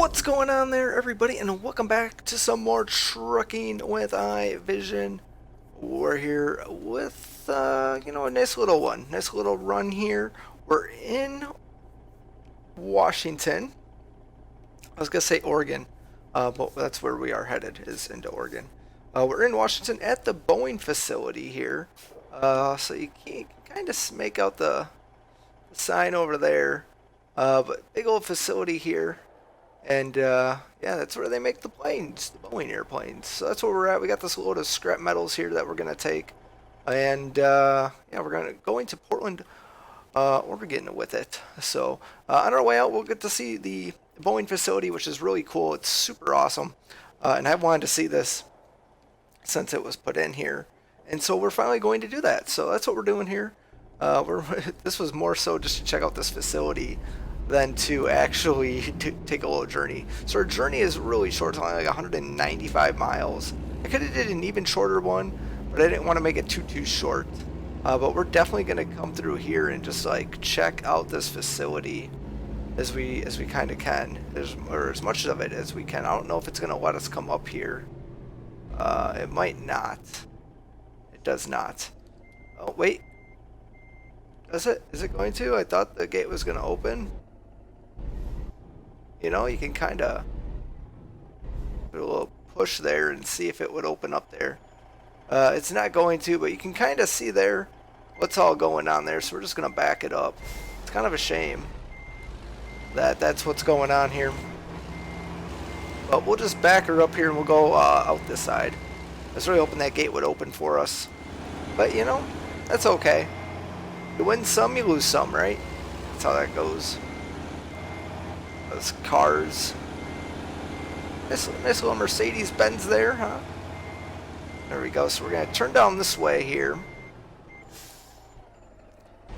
What's going on there, everybody, and welcome back to some more trucking with iVision. We're here with, a nice little one, nice little run here. We're in Washington. I was gonna say Oregon, but that's where we are headed, is into Oregon. We're in Washington at the Boeing facility here. So you can kind of make out the sign over there. But big old facility here. And yeah, that's where they make the planes, the Boeing airplanes. So that's where we're at. We got this load of scrap metals here that we're gonna take, and yeah, we're gonna go into Portland, Oregon with it. So on our way out, we'll get to see the Boeing facility, which is really cool. It's super awesome, and I've wanted to see this since it was put in here, and so we're finally going to do that. So that's what we're doing here. This was more so just to check out this facility than to actually take a little journey. So our journey is really short, it's only like 195 miles. I could have did an even shorter one, but I didn't want to make it too short. But we're definitely going to come through here and just like check out this facility as we kind of can, or as much of it as we can. I don't know if it's going to let us come up here. It might not. It does not. Oh wait. Does it? Is it going to? I thought the gate was going to open. You know, you can kind of put a little push there and see if it would open up there. It's not going to, but you can kind of see there what's all going on there. So we're just going to back it up. It's kind of a shame that that's what's going on here. But we'll just back her up here and we'll go out this side. I was really hoping that gate would open for us. But, you know, that's okay. You win some, you lose some, right? That's how that goes. Those cars. Nice little Mercedes-Benz there, huh? There we go. So we're going to turn down this way here.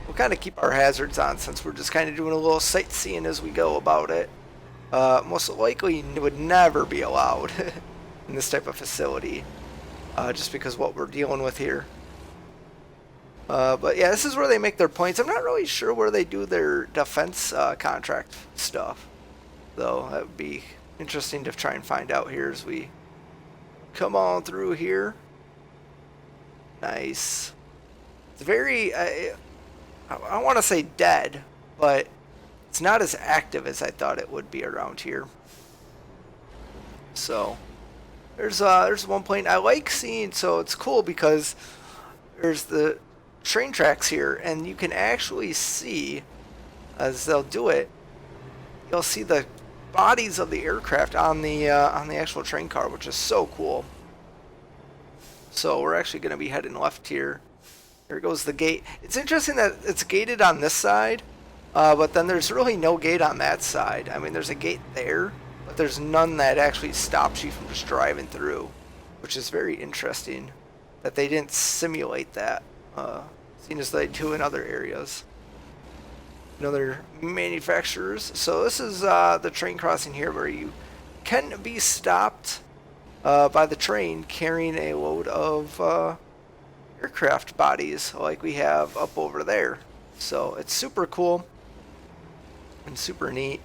We'll kind of keep our hazards on since we're just kind of doing a little sightseeing as we go about it. Most likely would never be allowed in this type of facility. Just because what we're dealing with here. But yeah, this is where they make their planes. I'm not really sure where they do their defense contract stuff, though. That would be interesting to try and find out here as we come on through here. Nice. It's very, I don't want to say dead, but it's not as active as I thought it would be around here. So there's one plane I like seeing. So it's cool because there's the train tracks here, and you can actually see, as they'll do it, you'll see the bodies of the aircraft on the actual train car, which is so cool. So we're actually going to be heading left here. There goes the gate. It's interesting that it's gated on this side, but then there's really no gate on that side. I mean, there's a gate there, but there's none that actually stops you from just driving through, which is very interesting that they didn't simulate that. Seen as they do in other areas, in other manufacturers. So this is the train crossing here where you can be stopped by the train carrying a load of aircraft bodies like we have up over there. So it's super cool and super neat.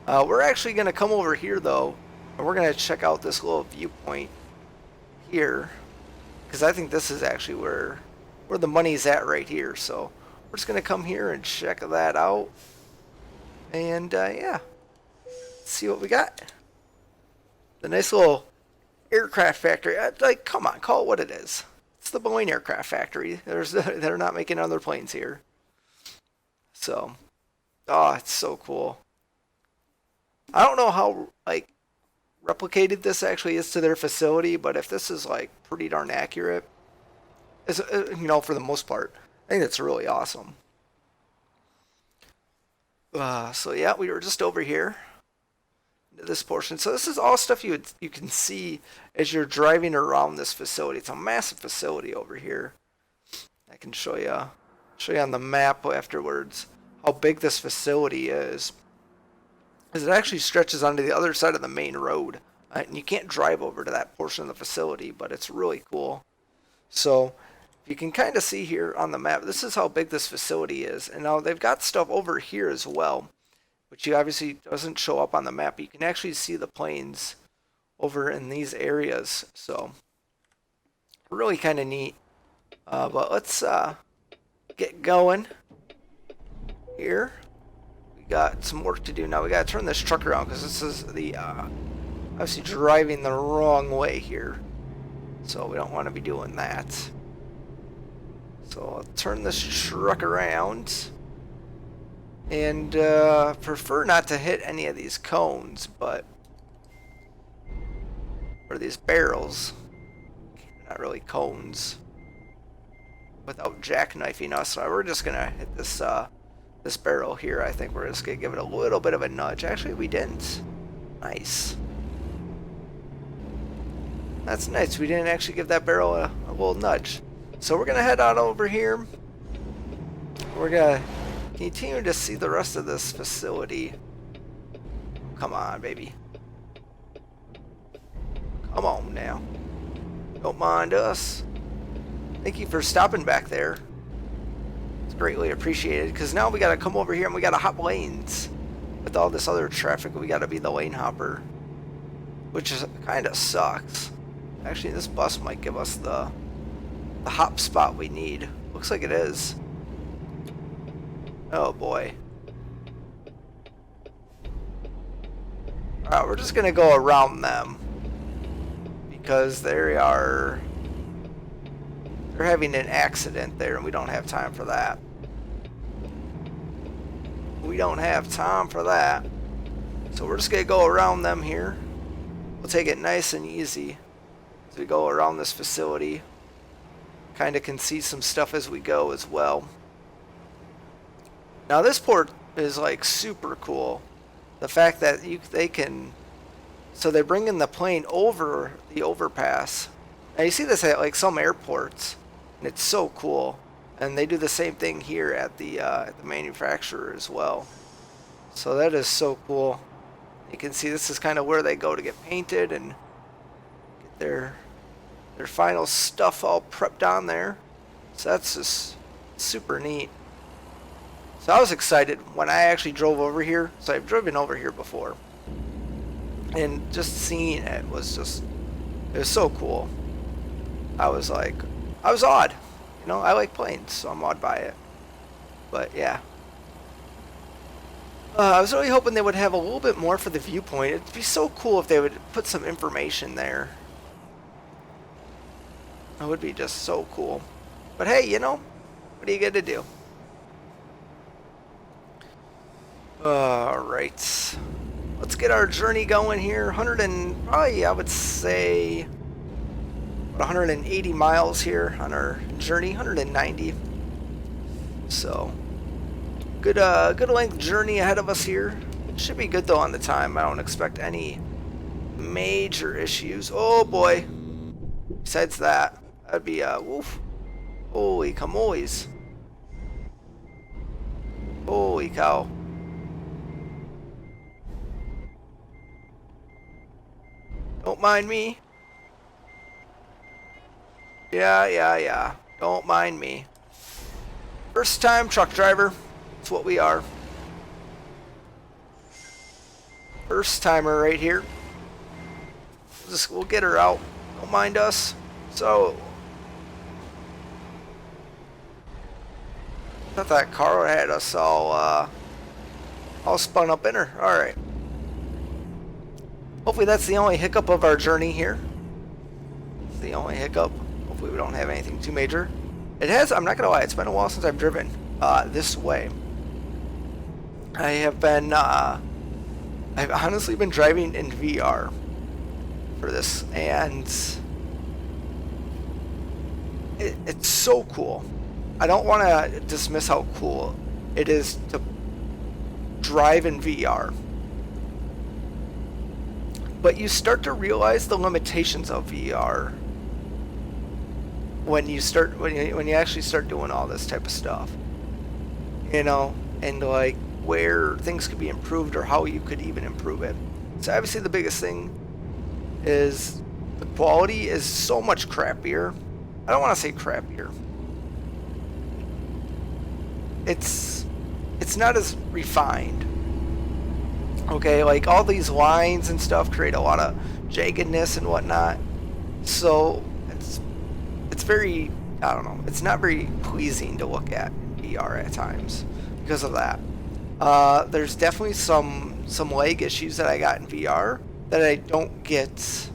We're actually going to come over here though, and we're going to check out this little viewpoint here, because I think this is actually where the money's at right here. So we're just gonna come here and check that out, and yeah, see what we got. The nice little aircraft factory. Like, come on, call it what it is. It's the Boeing Aircraft Factory. They're not making other planes here. So, oh, it's so cool. I don't know how like replicated this actually is to their facility, but if this is like pretty darn accurate, is, you know, for the most part, I think that's really awesome. So yeah, we were just over here into this portion. So this is all stuff you can see as you're driving around this facility. It's a massive facility over here. I can show you on the map afterwards how big this facility is. As it actually stretches onto the other side of the main road, and you can't drive over to that portion of the facility, but it's really cool. So you can kind of see here on the map, this is how big this facility is. And now they've got stuff over here as well. which you obviously doesn't show up on the map. You can actually see the planes over in these areas, so really kind of neat. But let's get going here. We got some work to do now. We got to turn this truck around because this is the obviously driving the wrong way here, so we don't want to be doing that. So I'll turn this truck around, and prefer not to hit any of these cones, but or these barrels, not really cones, without jackknifing us. So we're just gonna hit this this barrel here. I think we're just gonna give it a little bit of a nudge. Actually, we didn't. Nice. That's nice. We didn't actually give that barrel a little nudge. So we're gonna head on over here. We're gonna continue to see the rest of this facility. Come on, baby. Come on now. Don't mind us. Thank you for stopping back there. It's greatly appreciated, because now we gotta come over here and we gotta hop lanes. With all this other traffic, we gotta be the lane hopper, which is kind of sucks. Actually, this bus might give us the hop spot we need. Looks like it is. Oh boy. Alright, we're just gonna go around them, because they're having an accident there, and we don't have time for that. We don't have time for that. So we're just gonna go around them here. We'll take it nice and easy as we go around this facility. Kind of can see some stuff as we go as well. Now this port is like super cool. The fact that they can, so they bring in the plane over the overpass. Now you see this at like some airports, and it's so cool. And they do the same thing here at the manufacturer as well. So that is so cool. You can see this is kind of where they go to get painted and get their final stuff all prepped on there. So that's just super neat. So I was excited when I actually drove over here. So I've driven over here before, and just seeing it was so cool. I was awed. You know, I like planes, so I'm awed by it. But yeah. I was really hoping they would have a little bit more for the viewpoint. It'd be so cool if they would put some information there. That would be just so cool. But hey, you know, what are you gonna do? Alright. Let's get our journey going here. I would say 180 miles here on our journey, 190. So good length journey ahead of us here. Should be good though on the time. I don't expect any major issues. Oh boy. Besides that, that'd be woof. Holy camoles. Holy cow. Don't mind me. Yeah. Don't mind me. First time truck driver. That's what we are. First timer right here. We'll get her out. Don't mind us. So I thought that car had us all spun up in her. Alright. Hopefully that's the only hiccup of our journey here. It's the only hiccup. Hopefully we don't have anything too major. It has, I'm not gonna lie, it's been a while since I've driven this way. I have been I've honestly been driving in VR for this, and it's so cool. I don't want to dismiss how cool it is to drive in VR, but you start to realize the limitations of VR when you actually start doing all this type of stuff, you know, and like where things could be improved or how you could even improve it. So obviously the biggest thing is the quality is so much crappier. I don't want to say crappier. It's not as refined. Okay, like all these lines and stuff create a lot of jaggedness and whatnot. So it's very, I don't know, it's not very pleasing to look at in VR at times because of that. There's definitely some lag issues that I got in VR that I don't get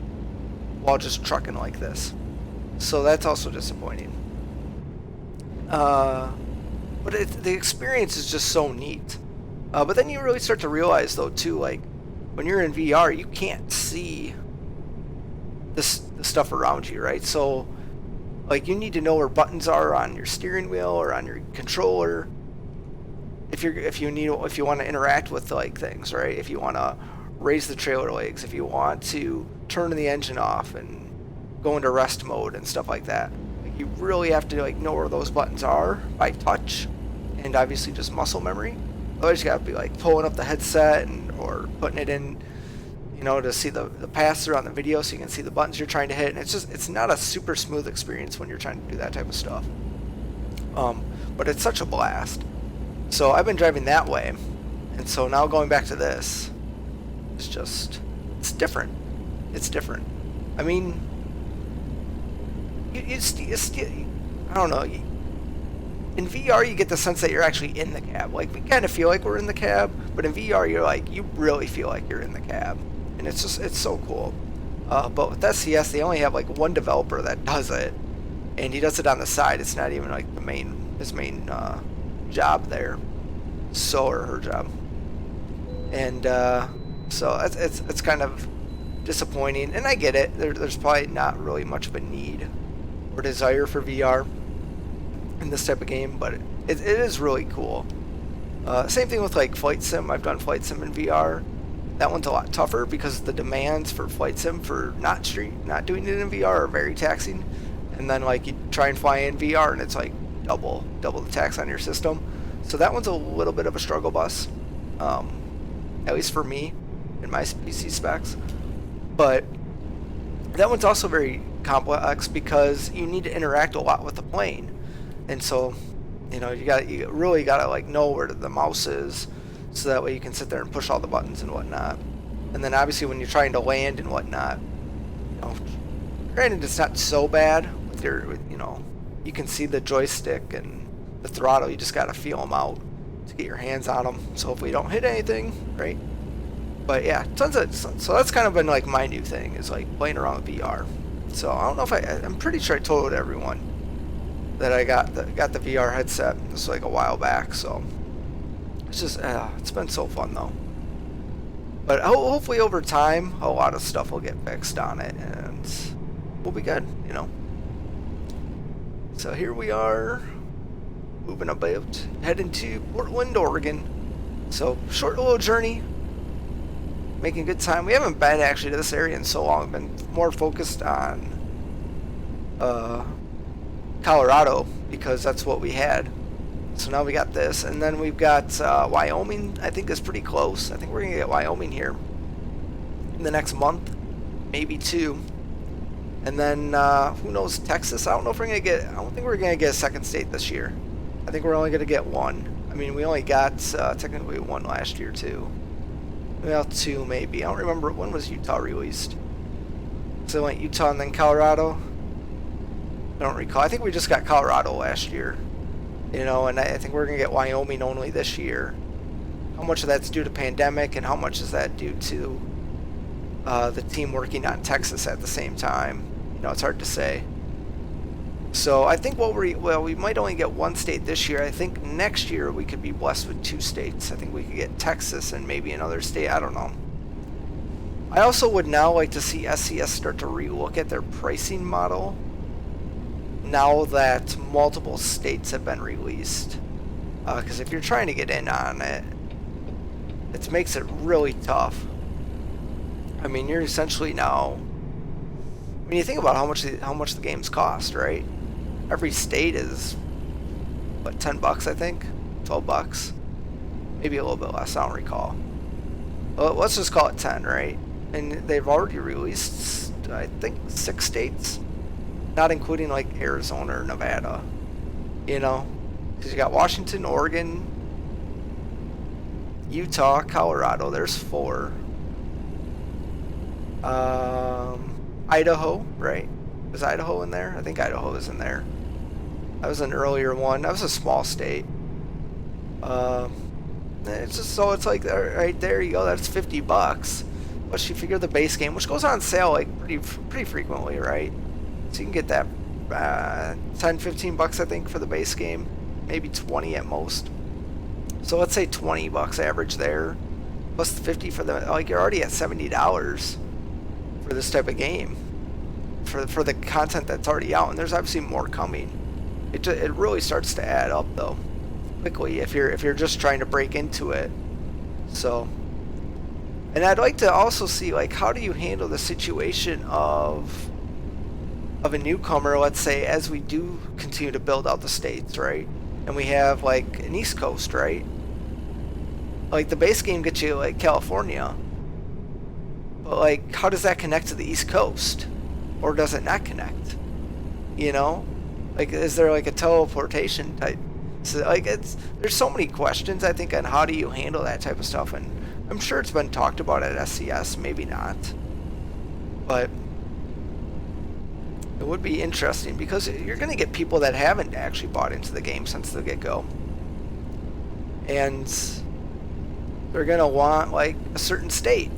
while just trucking like this. So that's also disappointing. But the experience is just so neat. But then you really start to realize, though, too, like when you're in VR, you can't see the stuff around you, right? So, like, you need to know where buttons are on your steering wheel or on your controller. If you want to interact with like things, right? If you want to raise the trailer legs, if you want to turn the engine off and go into rest mode and stuff like that, like, you really have to like know where those buttons are by touch and obviously just muscle memory. Otherwise, you got to be like pulling up the headset or putting it in, to see the pass through on the video so you can see the buttons you're trying to hit. And it's not a super smooth experience when you're trying to do that type of stuff. But it's such a blast. So I've been driving that way, and so now going back to this, it's different. It's different. I mean, I don't know. In VR, you get the sense that you're actually in the cab. Like, we kind of feel like we're in the cab, but in VR, you really feel like you're in the cab, and it's so cool. But with SCS, they only have like one developer that does it, and he does it on the side. It's not even like his main job there, or her job, and so it's kind of disappointing. And I get it. There's probably not really much of a need or desire for VR in this type of game, but it is really cool. Same thing with like flight sim. I've done flight sim in VR. That one's a lot tougher because the demands for flight sim for not doing it in VR are very taxing. And then like you try and fly in VR and it's like double the tax on your system. So that one's a little bit of a struggle bus, at least for me in my PC specs. But that one's also very complex because you need to interact a lot with the plane, and so you really gotta like know where the mouse is, so that way you can sit there and push all the buttons and whatnot. And then obviously when you're trying to land and whatnot, granted it's not so bad with you can see the joystick and the throttle. You just gotta feel them out to get your hands on them. So hopefully you don't hit anything, right? But yeah, so that's kind of been like my new thing, is like playing around with VR. So I don't know if I'm pretty sure I told everyone that I got the VR headset. This was like a while back, so it's just it's been so fun though. But hopefully over time a lot of stuff will get fixed on it and we'll be good, So here we are, moving about, heading to Portland, Oregon. So short little journey, making good time. We haven't been actually to this area in so long. We've been more focused on Colorado because that's what we had. So now we got this, and then we've got Wyoming. I think is pretty close. I think we're gonna get Wyoming here in the next month, maybe 2. And then who knows, Texas. I don't know if we're gonna get. I don't think we're gonna get a second state this year. I think we're only gonna get 1. I mean, we only got technically 1 last year too. Well, 2 maybe. I don't remember when was Utah released. So I went Utah and then Colorado. I don't recall. I think we just got Colorado last year. And I think we're gonna get Wyoming only this year. How much of that's due to pandemic, and how much is that due to the team working on Texas at the same time? It's hard to say. So I think we might only get 1 state this year. I think next year we could be blessed with 2 states. I think we could get Texas and maybe another state. I don't know. I also would now like to see SCS start to relook at their pricing model now that multiple states have been released. Because if you're trying to get in on it, it makes it really tough. I mean, you're essentially now. I mean, you think about how much the games cost, right? Every state is what, $10, I think, $12, maybe a little bit less. I don't recall. Well, let's just call it 10, right? And they've already released, I think, 6 states, not including like Arizona or Nevada. Because you got Washington, Oregon, Utah, Colorado. There's 4. Idaho, right? Was Idaho in there? I think Idaho was in there. That was an earlier one. That was a small state. It's just, so it's like right there you go. That's $50. Plus you figure the base game, which goes on sale like pretty frequently, right? So you can get that 10-15 bucks I think for the base game, maybe 20 at most. So let's say 20 bucks average there, plus the 50 for the, like you're already at $70 for this type of game, for the content that's already out, and there's obviously more coming. It really starts to add up though, quickly if you're just trying to break into it. So, and I'd like to also see like how do you handle the situation of a newcomer, let's say, as we do continue to build out the states, right? And we have like an East Coast, right? Like the base game gets you like California, but like how does that connect to the East Coast, or does it not connect? You know, like is there like a teleportation type? So like there's so many questions I think on how do you handle that type of stuff, and I'm sure it's been talked about at SCS, maybe not, but it would be interesting because you're going to get people that haven't actually bought into the game since the get-go, and they're going to want like a certain state,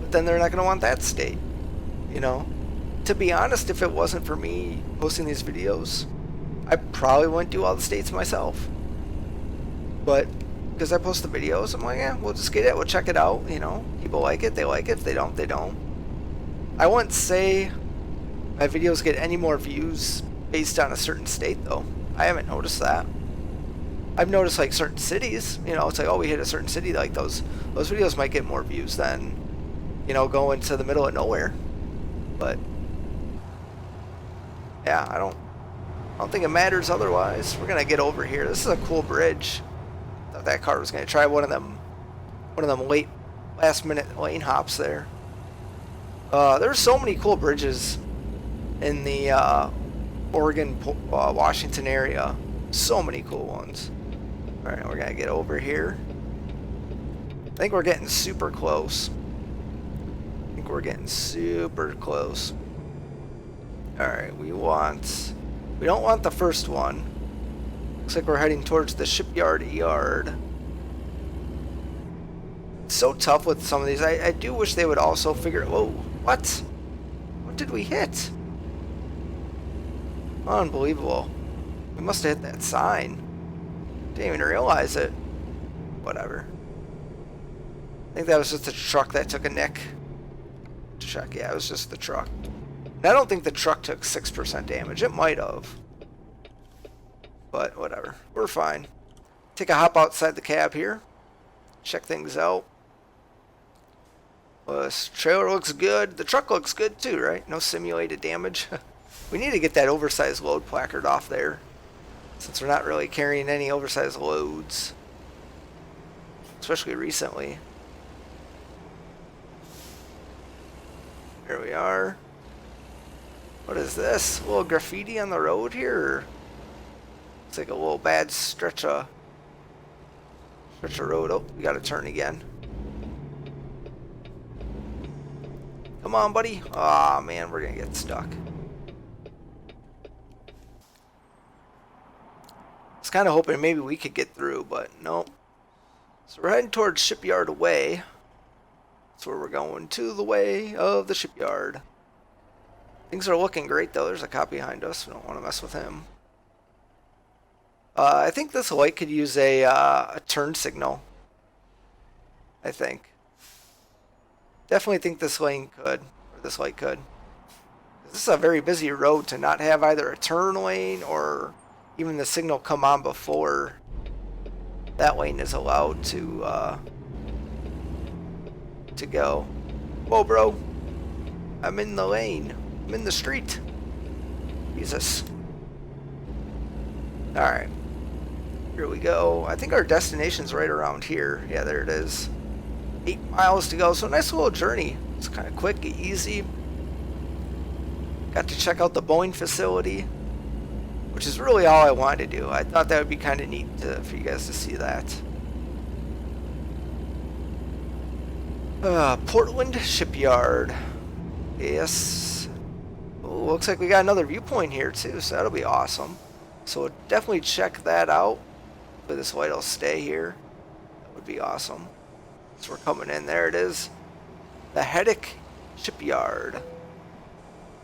but then they're not going to want that state, you know. To be honest, if it wasn't for me posting these videos, I probably wouldn't do all the states myself, but because I post the videos, I'm like, yeah, we'll just get it, we'll check it out, you know. People like it, they like it. If they don't, they don't. I wouldn't say my videos get any more views based on a certain state though. I haven't noticed that. I've noticed like certain cities, you know, it's like, oh, we hit a certain city, like those videos might get more views than, you know, going to the middle of nowhere. But yeah, I don't think it matters otherwise. We're gonna get over here. This is a cool bridge. Thought that car was gonna try one of them last minute lane hops there. There's so many cool bridges in the Oregon, Washington area. So many cool ones. Alright, we're gonna get over here. I think we're getting super close. Alright, we don't want the first one. Looks like we're heading towards the Shipyard yard. It's so tough with some of these. I do wish they would also figure, whoa, what did we hit? Unbelievable. We must have hit that sign. Didn't even realize it. Whatever. I think that was just the truck that took a nick. Check, yeah, it was just the truck. And I don't think the truck took 6% damage. It might have. But whatever. We're fine. Take a hop outside the cab here. Check things out. This trailer looks good. The truck looks good too, right? No simulated damage. We need to get that oversized load placard off there, since we're not really carrying any oversized loads, especially recently. Here we are. What is this? A little graffiti on the road here? It's like a little bad stretch of road. Oh, we gotta turn again. Come on, buddy. Aw, man, we're gonna get stuck. I was kind of hoping maybe we could get through, but nope. So we're heading towards Shipyard Way. That's where we're going, to the way of the Shipyard. Things are looking great though. There's a cop behind us. We don't want to mess with him. I think this light could use a turn signal. I think. Definitely think this lane could, or this light could. This is a very busy road to not have either a turn lane or even the signal come on before that lane is allowed to go. Whoa, bro. I'm in the lane. I'm in the street. Jesus. Alright. Here we go. I think our destination's right around here. Yeah, there it is. 8 miles to go. So nice little journey. It's kind of quick, easy. Got to check out the Boeing facility, which is really all I wanted to do. I thought that would be kind of neat for you guys to see that. Portland Shipyard. Yes. Oh, looks like we got another viewpoint here too, so that'll be awesome. So we'll definitely check that out. But this light will stay here. That would be awesome. So we're coming in. There it is. The Heddick Shipyard.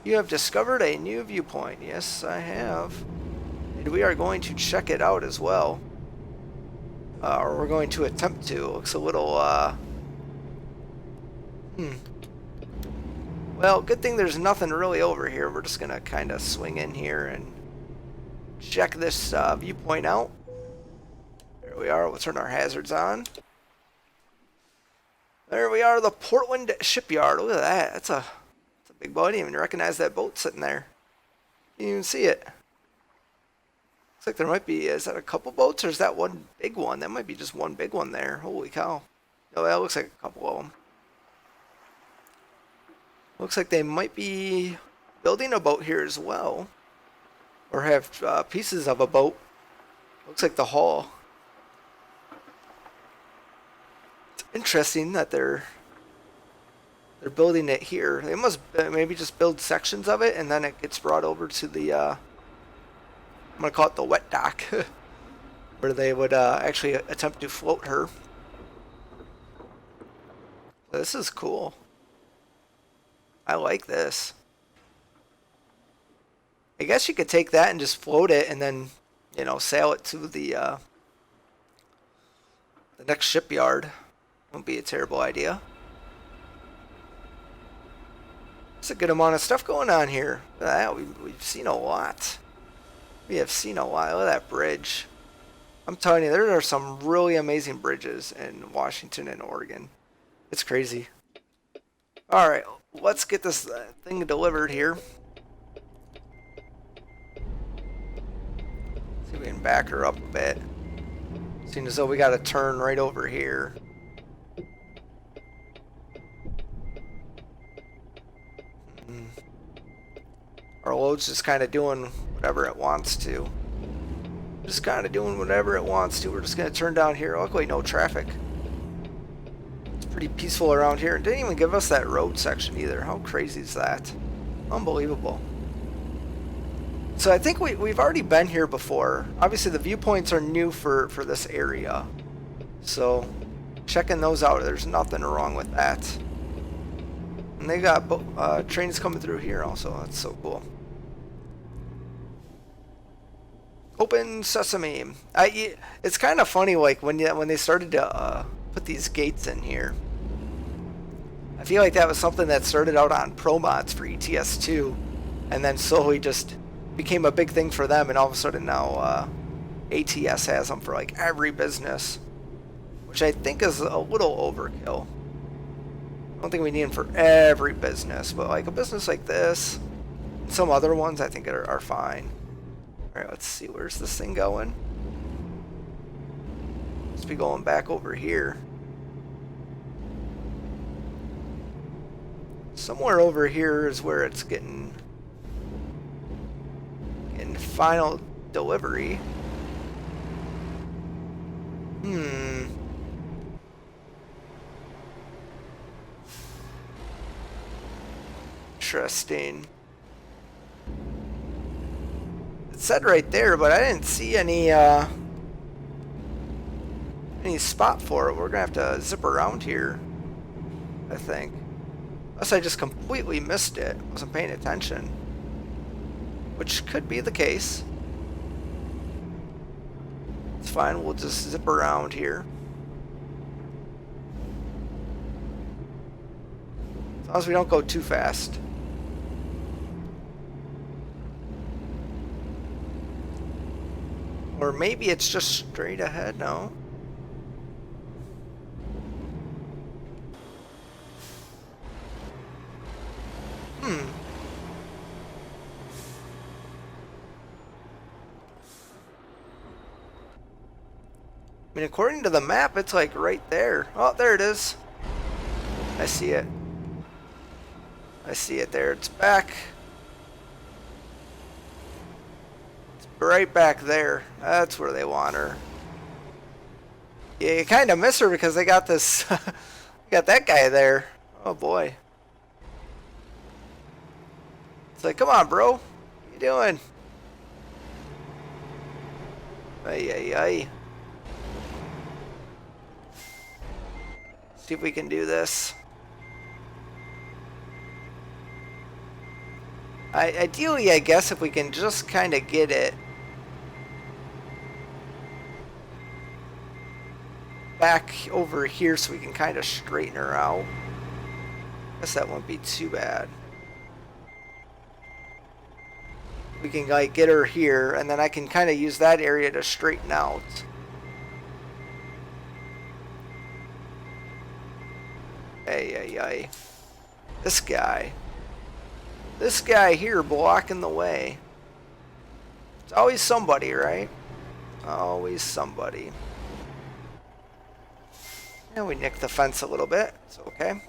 You have discovered a new viewpoint. Yes, I have. And we are going to check it out as well. Or we're going to attempt to. It looks a little, Well, good thing there's nothing really over here. We're just going to kind of swing in here and check this viewpoint out. There we are. We'll turn our hazards on. There we are, the Portland Shipyard. Look at that. That's a big boat. I didn't even recognize that boat sitting there. You didn't even see it. Looks like there might be, is that a couple boats or is that one big one? That might be just one big one there. Holy cow. No, that looks like a couple of them. Looks like they might be building a boat here as well. Or have pieces of a boat. Looks like the hull. It's interesting that they're building it here. They must maybe just build sections of it and then it gets brought over to the I'm gonna call it the wet dock where they would actually attempt to float her. This is cool. I like this. I guess you could take that and just float it and then, you know, sail it to the next shipyard. Wouldn't be a terrible idea. There's a good amount of stuff going on here. Look at that. We've seen a lot. We have seen a lot. Look at that bridge. I'm telling you, there are some really amazing bridges in Washington and Oregon. It's crazy. Alright, let's get this thing delivered here. See if we can back her up a bit. Seems as though we got to turn right over here. Our load's just kind of doing whatever it wants to. Just kind of doing whatever it wants to. We're just going to turn down here. Luckily, no traffic. It's pretty peaceful around here. It didn't even give us that road section either. How crazy is that? Unbelievable. So I think we've already been here before. Obviously, the viewpoints are new for this area. So checking those out. There's nothing wrong with that. And they got trains coming through here also. That's so cool. Open sesame. It's kind of funny, like when they started to put these gates in here. I feel like that was something that started out on Pro Mods for ETS2, and then slowly just became a big thing for them. And all of a sudden now ATS has them for like every business, which I think is a little overkill. I don't think we need them for every business, but like a business like this, and some other ones I think are fine. Alright, let's see, where's this thing going? Must be going back over here. Somewhere over here is where it's getting final delivery. Interesting. It said right there, but I didn't see any spot for it. We're gonna have to zip around here, I think. Unless I just completely missed it. Wasn't paying attention. Which could be the case. It's fine, we'll just zip around here. As long as we don't go too fast. Or maybe it's just straight ahead, no? I mean, according to the map, it's like right there. Oh, there it is. I see it. I see it there. It's back. It's right back there. That's where they want her. Yeah, you kind of miss her because they got this Got that guy there. Oh boy. It's like, come on, bro. What you doing? Ay, ay, ay. See if we can do this. Ideally, I guess if we can just kind of get it back over here so we can kind of straighten her out. Guess that won't be too bad. We can like get her here, and then I can kind of use that area to straighten out. Ay, ay, ay. This guy. This guy here blocking the way. It's always somebody, right? Always somebody. And we nicked the fence a little bit. It's okay.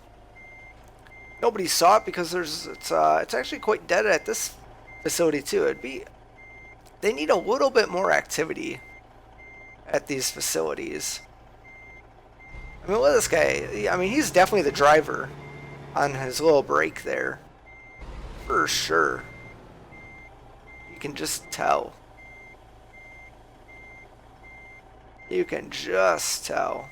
Nobody saw it because it's actually quite dead at this facility too. They need a little bit more activity at these facilities. I mean, look at this guy. I mean, he's definitely the driver on his little break there. For sure. You can just tell. You can just tell.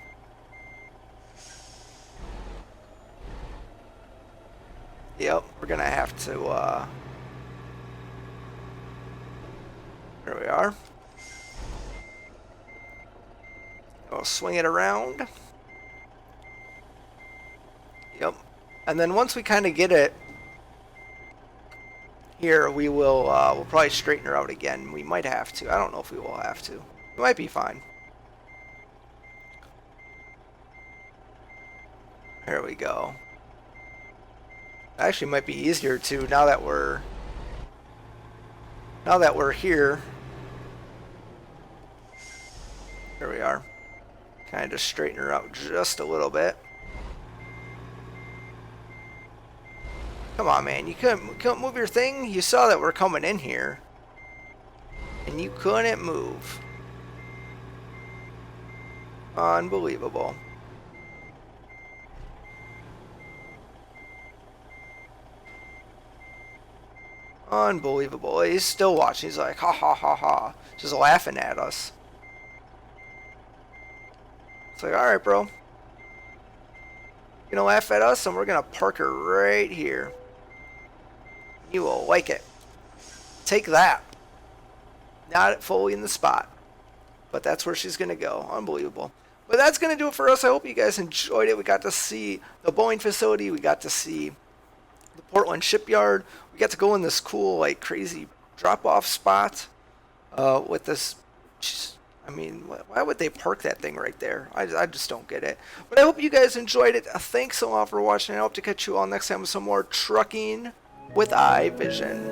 Yep, we're gonna have to, there we are. We'll swing it around. Yep. And then once we kind of get it here, we'll probably straighten her out again. We might have to. I don't know if we will have to. We might be fine. There we go. Actually might be easier to now that we're here. There we are. Kind of straighten her out just a little bit. Come on, man. You couldn't move your thing? You saw that we're coming in here. And you couldn't move. Unbelievable. Unbelievable. He's still watching. He's like, ha ha ha ha. Just laughing at us. It's like, alright, bro. You're gonna laugh at us, and we're gonna park her right here. You will like it. Take that. Not fully in the spot. But that's where she's gonna go. Unbelievable. But that's gonna do it for us. I hope you guys enjoyed it. We got to see the Boeing facility. We got to see the Portland Shipyard. We got to go in this cool, like, crazy drop-off spot with this. I mean, why would they park that thing right there? I just don't get it. But I hope you guys enjoyed it. Thanks a lot for watching. I hope to catch you all next time with some more trucking with iVision.